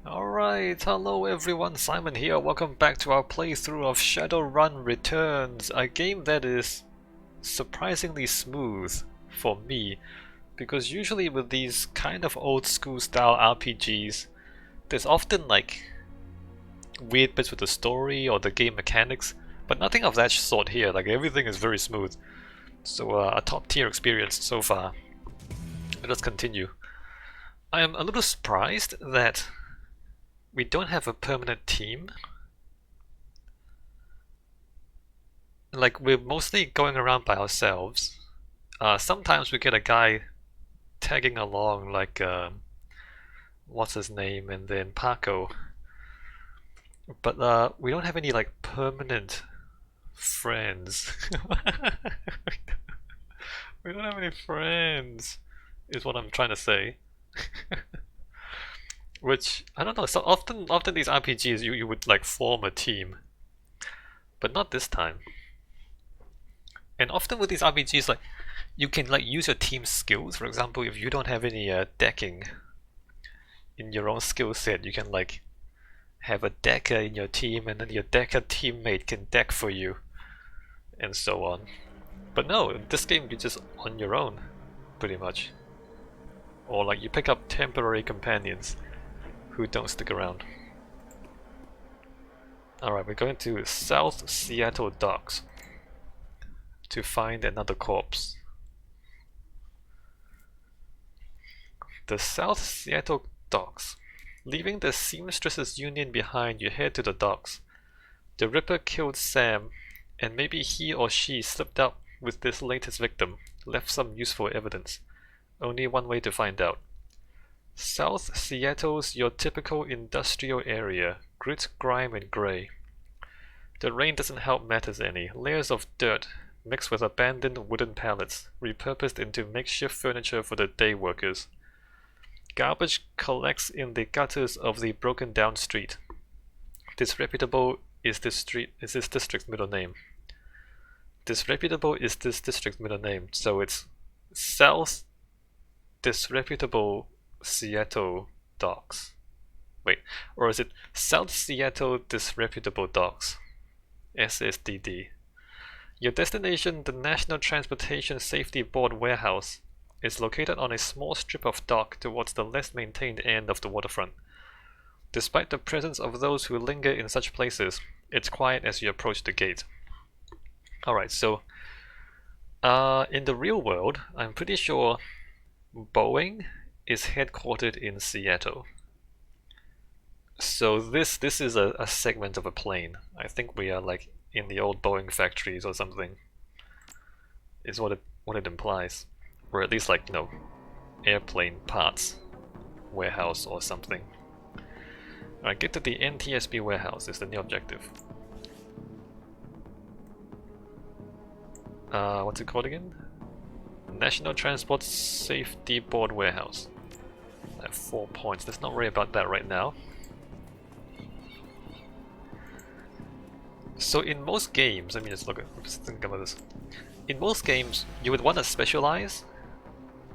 Alright, hello everyone, Simon here. Welcome back to our playthrough of Shadowrun Returns, a game that is surprisingly smooth for me, because usually with these kind of old school style RPGs, there's often like weird bits with the story or the game mechanics, but nothing of that sort here. Like everything is very smooth. So a top tier experience so far. Let us continue. I am a little surprised that we don't have a permanent team. Like, we're mostly going around by ourselves. Sometimes we get a guy tagging along, like, what's his name, and then Paco. But we don't have any, like, permanent friends. We don't have any friends, is what I'm trying to say. Which, I don't know, so often these RPGs, you would, like, form a team. But not this time. And often with these RPGs, like, you can like use your team skills. For example, if you don't have any decking in your own skill set, you can like have a decker in your team, and then your decker teammate can deck for you, and so on. But no, in this game you're just on your own, pretty much. Or like you pick up temporary companions who don't stick around. Alright, we're going to South Seattle Docks to find another corpse. The South Seattle Docks. Leaving the Seamstresses Union behind, you head to the docks. The Ripper killed Sam, and maybe he or she slipped out with this latest victim, left some useful evidence. Only one way to find out. South Seattle's your typical industrial area, grit, grime, and grey. The rain doesn't help matters any. Layers of dirt, mixed with abandoned wooden pallets, repurposed into makeshift furniture for the day workers. Garbage collects in the gutters of the broken down street. Disreputable is this district's middle name. Disreputable is this district's middle name, so it's South Disreputable Seattle Docks. Wait, or is it South Seattle Disreputable Docks? SSDD. Your destination, the National Transportation Safety Board warehouse, is located on a small strip of dock towards the less maintained end of the waterfront. Despite the presence of those who linger in such places, it's quiet as you approach the gate. Alright, so in the real world, I'm pretty sure Boeing is headquartered in Seattle. So this is a segment of a plane. I think we are like in the old Boeing factories or something, is what it implies. Or at least like, you know, airplane parts warehouse or something. Alright, get to the NTSB warehouse is the new objective. What's it called again? National Transport Safety Board warehouse. I have 4 points. Let's not worry about that right now. So in most games, let me just think about this. In most games, you would want to specialize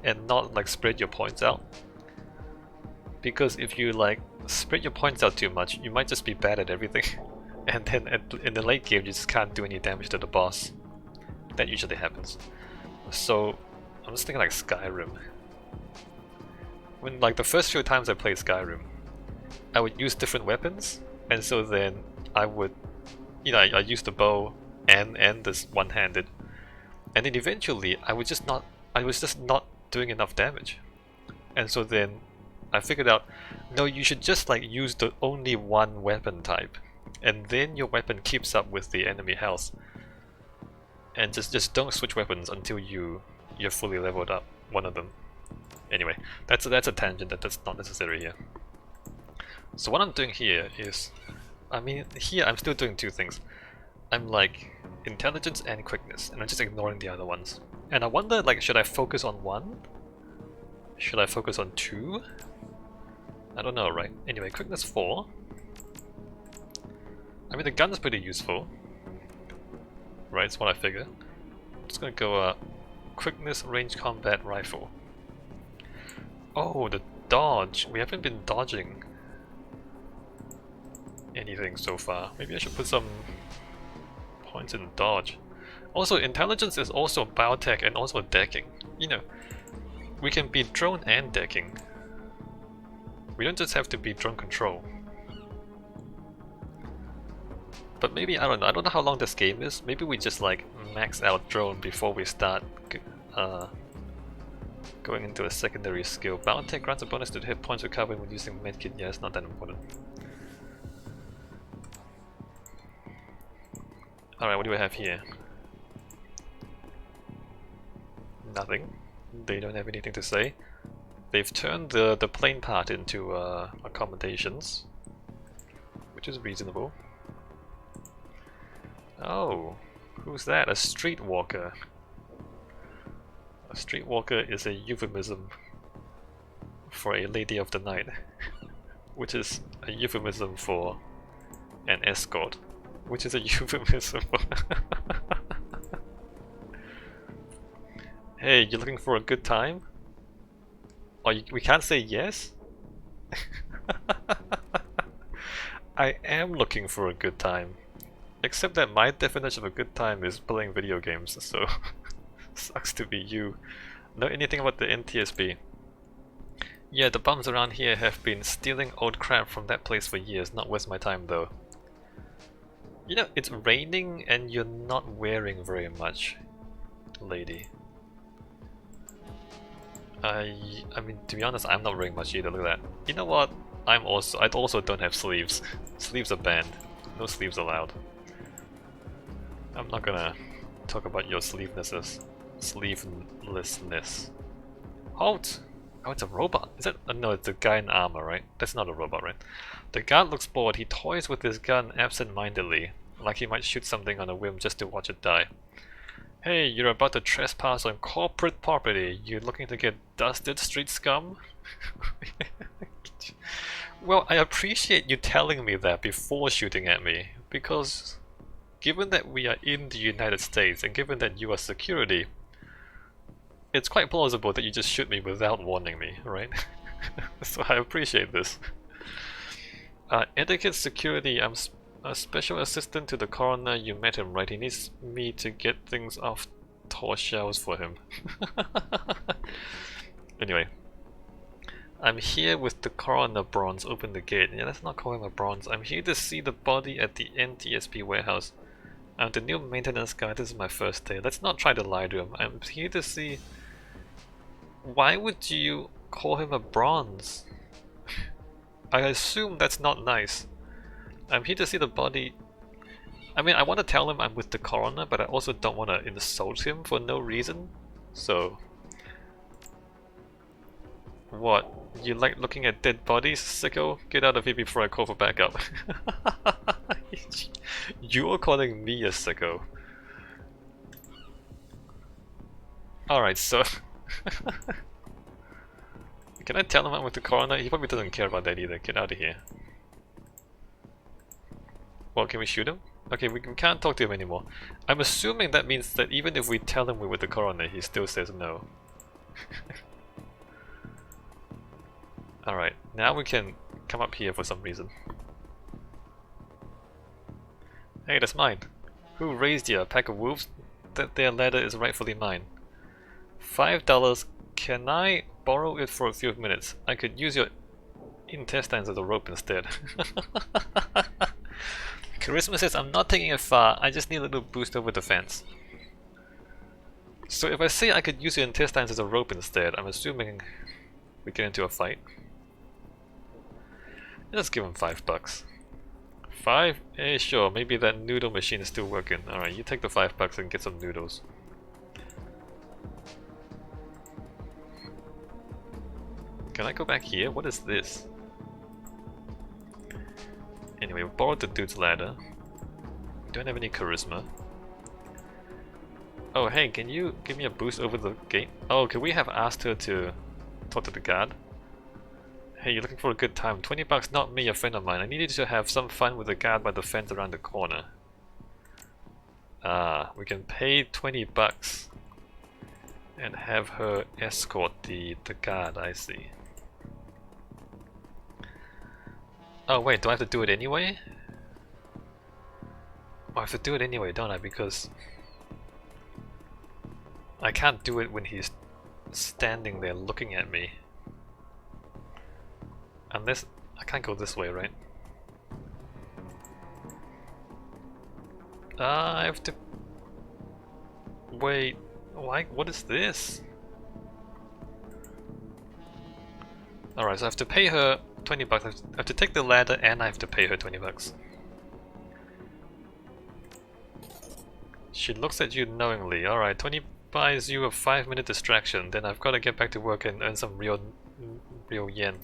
and not like spread your points out, because if you like spread your points out too much, you might just be bad at everything, and then in the late game you just can't do any damage to the boss. That usually happens. So I'm just thinking like Skyrim. When like the first few times I played Skyrim, I would use different weapons, and so then I would, you know, I use the bow and this one-handed, and then eventually I was just not doing enough damage. And so then I figured out, no, you should just like use the only one weapon type, and then your weapon keeps up with the enemy health. And just don't switch weapons until you're fully leveled up one of them. Anyway, that's a tangent that's not necessary here. So what I'm doing here is, I mean, here I'm still doing two things. I'm like intelligence and quickness, and I'm just ignoring the other ones. And I wonder, like, should I focus on one? Should I focus on two? I don't know, right? Anyway, quickness 4. I mean, the gun's pretty useful. Right, that's what I figure. I'm just gonna go quickness range combat rifle. Oh, the dodge. We haven't been dodging anything so far. Maybe I should put some points in dodge. Also, intelligence is also biotech and also decking. You know, we can be drone and decking. We don't just have to be drone control. But maybe, I don't know how long this game is. Maybe we just like max out drone before we start going into a secondary skill. Biotech grants a bonus to hit points recovered when using medkit. Yeah, it's not that important. Alright, what do we have here? Nothing. They don't have anything to say. They've turned the plane part into accommodations, which is reasonable. Oh, who's that? A streetwalker. A streetwalker is a euphemism for a lady of the night, which is a euphemism for an escort, which is a euphemism for... Hey, you looking for a good time? Oh, we can't say yes? I am looking for a good time. Except that my definition of a good time is playing video games, so sucks to be you. Know anything about the NTSB? Yeah, the bums around here have been stealing old crap from that place for years, not worth my time though. You know, it's raining and you're not wearing very much, lady. I mean, to be honest, I'm not wearing much either, look at that. You know what? I also don't have sleeves. Sleeves are banned. No sleeves allowed. I'm not gonna talk about your sleevelessness. Sleevelessness. Halt! Oh, it's a robot. Is that? No, it's a guy in armor, right? That's not a robot, right? The guard looks bored. He toys with his gun absent-mindedly, like he might shoot something on a whim just to watch it die. Hey, you're about to trespass on corporate property. You looking to get dusted, street scum? Well, I appreciate you telling me that before shooting at me, because given that we are in the United States and given that you are security, it's quite plausible that you just shoot me without warning me, right? So I appreciate this. Etiquette security, I'm a special assistant to the coroner. You met him, right? He needs me to get things off tall shelves for him. Anyway. I'm here with the coroner bronze. Open the gate. Yeah, let's not call him a bronze. I'm here to see the body at the NTSB warehouse. I'm the new maintenance guy. This is my first day. Let's not try to lie to him. I'm here to see... Why would you call him a bronze? I assume that's not nice. I'm here to see the body... I mean, I want to tell him I'm with the coroner, but I also don't want to insult him for no reason. So... What? You like looking at dead bodies, sicko? Get out of here before I call for backup. You're calling me a sicko. Alright, so... Can I tell him I'm with the coroner? He probably doesn't care about that either. Get out of here. Well, can we shoot him? Okay, we can't talk to him anymore. I'm assuming that means that even if we tell him we're with the coroner, he still says no. Alright, now we can come up here for some reason. Hey, that's mine. Who raised you? A pack of wolves? That their ladder is rightfully mine. $5. Can I borrow it for a few minutes? I could use your intestines as a rope instead. Charisma says, I'm not taking it far, I just need a little boost over the fence. So if I say I could use your intestines as a rope instead, I'm assuming we get into a fight. Let's give him $5. 5? Eh, sure, maybe that noodle machine is still working. Alright, you take the $5 and get some noodles. Can I go back here? What is this? Anyway, we borrowed the dude's ladder. We don't have any charisma. Oh hey, can you give me a boost over the gate? Oh, can we have asked her to talk to the guard? Hey, you're looking for a good time. $20, not me, a friend of mine. I needed to have some fun with the guard by the fence around the corner. Ah, we can pay $20 and have her escort the guard, I see. Oh wait, do I have to do it anyway? I have to do it anyway, don't I? Because I can't do it when he's standing there looking at me. Unless I can't go this way, right? I have to wait. Why? What is this? Alright, so I have to pay her 20 bucks. I have to take the ladder and I have to pay her 20 bucks. She looks at you knowingly. Alright, 20 buys you a 5-minute distraction. Then I've got to get back to work and earn some real yen.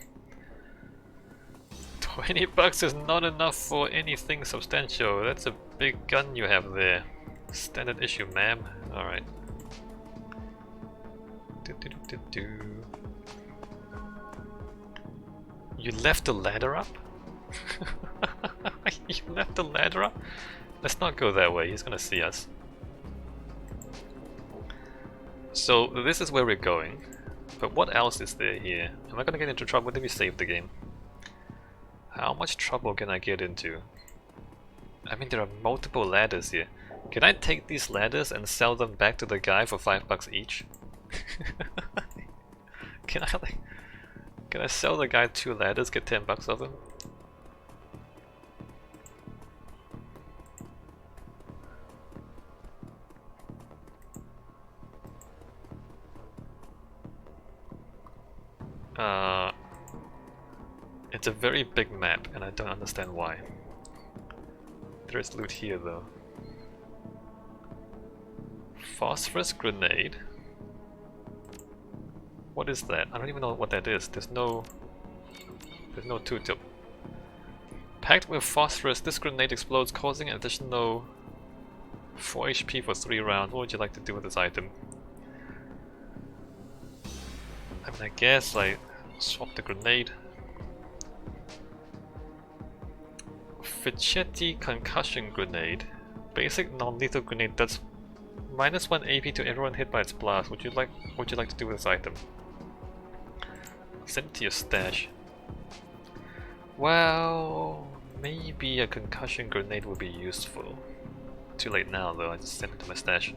20 bucks is not enough for anything substantial. That's a big gun you have there. Standard issue, ma'am. Alright. You left the ladder up? You left the ladder up? Let's not go that way, he's gonna see us. So this is where we're going. But what else is there here? Am I gonna get into trouble? Let me save the game. How much trouble can I get into? I mean, there are multiple ladders here. Can I take these ladders and sell them back to the guy for 5 bucks each? Can I sell the guy 2 ladders, get 10 bucks of them? It's a very big map and I don't understand why. There is loot here though. Phosphorus grenade? What is that? I don't even know what that is. There's no tooltip. Packed with phosphorus, this grenade explodes, causing an additional 4 HP for 3 rounds. What would you like to do with this item? I mean, I guess I swap the grenade. Fichetti concussion grenade. Basic non-lethal grenade that's -1 AP to everyone hit by its blast. What would you like to do with this item? Send it to your stash. Well, maybe a concussion grenade would be useful. Too late now though, I just sent it to my stash.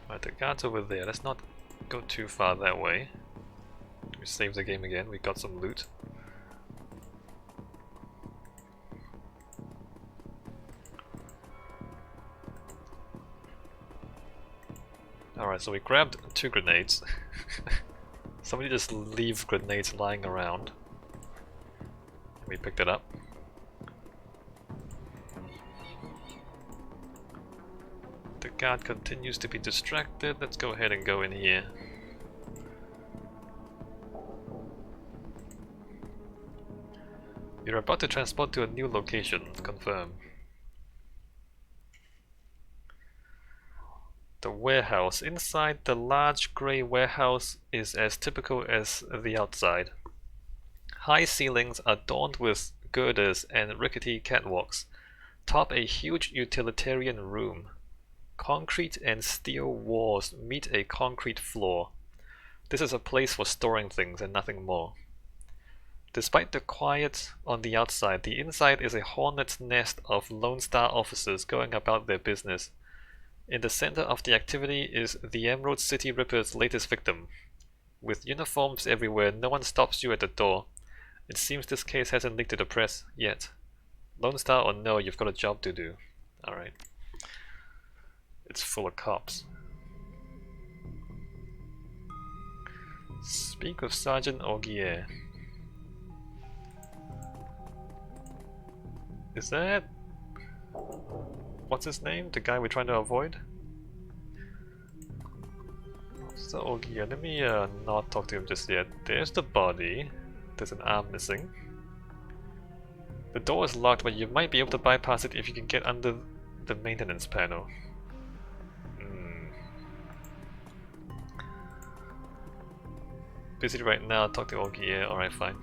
Right, the guard's over there. Let's not go too far that way. We save the game again, we got some loot. Alright, so we grabbed 2 grenades. Somebody just leave grenades lying around. We picked it up. The guard continues to be distracted. Let's go ahead and go in here. You're about to transport to a new location. Confirm. The warehouse. Inside the large grey warehouse is as typical as the outside. High ceilings adorned with girders and rickety catwalks top a huge utilitarian room. Concrete and steel walls meet a concrete floor. This is a place for storing things and nothing more. Despite the quiet on the outside, the inside is a hornet's nest of Lone Star officers going about their business. In the center of the activity is the Emerald City Ripper's latest victim. With uniforms everywhere, no one stops you at the door. It seems this case hasn't leaked to the press yet. Lone Star or no, you've got a job to do. Alright. It's full of cops. Speak with Sergeant Augier. Is that... what's his name? The guy we're trying to avoid? Officer Augier, let me not talk to him just yet. There's the body. There's an arm missing. The door is locked, but you might be able to bypass it if you can get under the maintenance panel. Busy right now, talk to Augier. Alright, fine.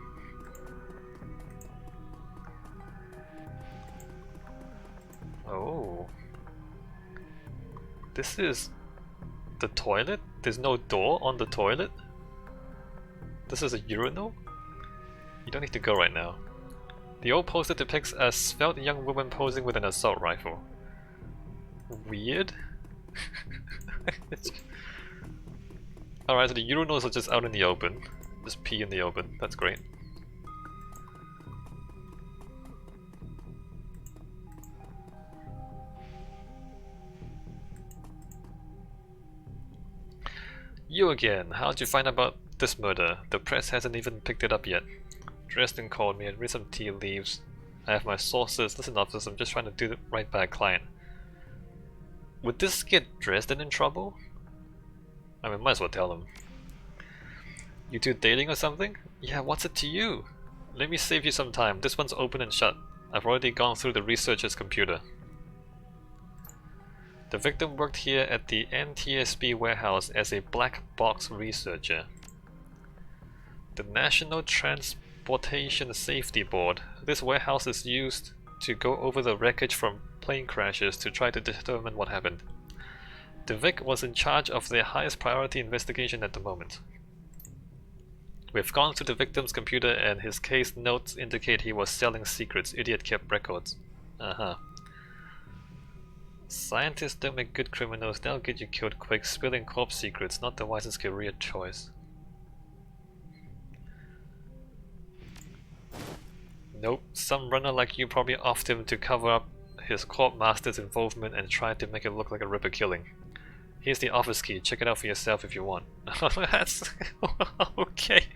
Oh. This is the toilet? There's no door on the toilet? This is a urinal? You don't need to go right now. The old poster depicts a svelte young woman posing with an assault rifle. Weird? Alright, so the urinals are just out in the open. Just pee in the open. That's great. You again. How'd you find out about this murder? The press hasn't even picked it up yet. Dresden called me and read some tea leaves. I have my sources. Listen, officer, I'm just trying to do it right by a client. Would this get Dresden in trouble? I mean, might as well tell him. You two dating or something? Yeah, what's it to you? Let me save you some time. This one's open and shut. I've already gone through the researcher's computer. The victim worked here at the NTSB warehouse as a black box researcher. The National Transportation Safety Board. This warehouse is used to go over the wreckage from plane crashes to try to determine what happened. The Vic was in charge of their highest priority investigation at the moment. We've gone through the victim's computer and his case notes indicate he was selling secrets. Idiot kept records. Scientists don't make good criminals, they'll get you killed quick. Spilling corpse secrets, not the wisest career choice. Nope, some runner like you probably offed him to cover up his corp master's involvement and tried to make it look like a Ripper killing. Here's the office key, check it out for yourself if you want. That's... okay.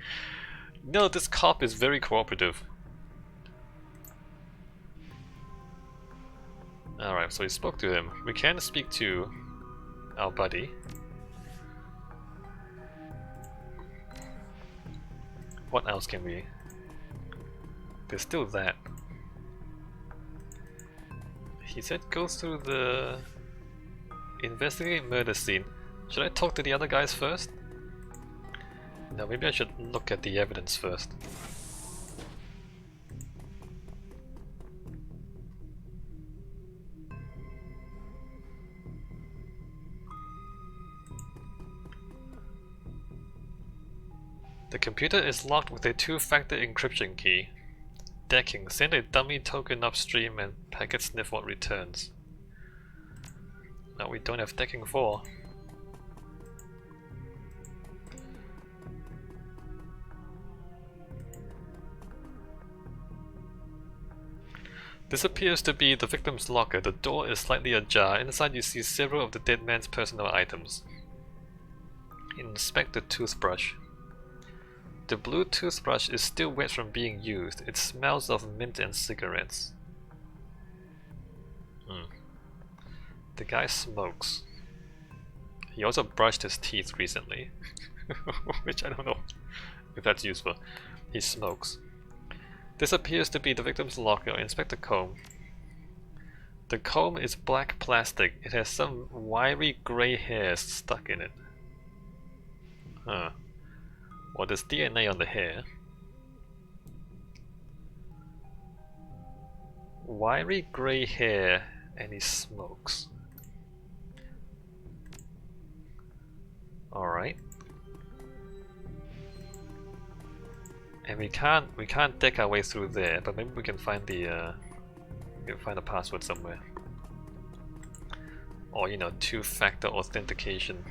No, this cop is very cooperative. Alright, so he spoke to him. We can speak to our buddy. What else can we... There's still that. He said go through the... Investigate murder scene. Should I talk to the other guys first? No, maybe I should look at the evidence first. The computer is locked with a two-factor encryption key. Decking. Send a dummy token upstream and packet sniff what returns. No, we don't have decking 4. This appears to be the victim's locker. The door is slightly ajar. Inside you see several of the dead man's personal items. Inspect the toothbrush. The blue toothbrush is still wet from being used. It smells of mint and cigarettes. The guy smokes. He also brushed his teeth recently. Which I don't know if that's useful. He smokes. This appears to be the victim's locker. Inspect the comb. The comb is black plastic. It has some wiry grey hairs stuck in it. Huh. Well, there's DNA on the hair. Wiry grey hair, and he smokes. Alright. And we can't deck our way through there, but maybe we can find the password somewhere. Or, you know, two-factor authentication.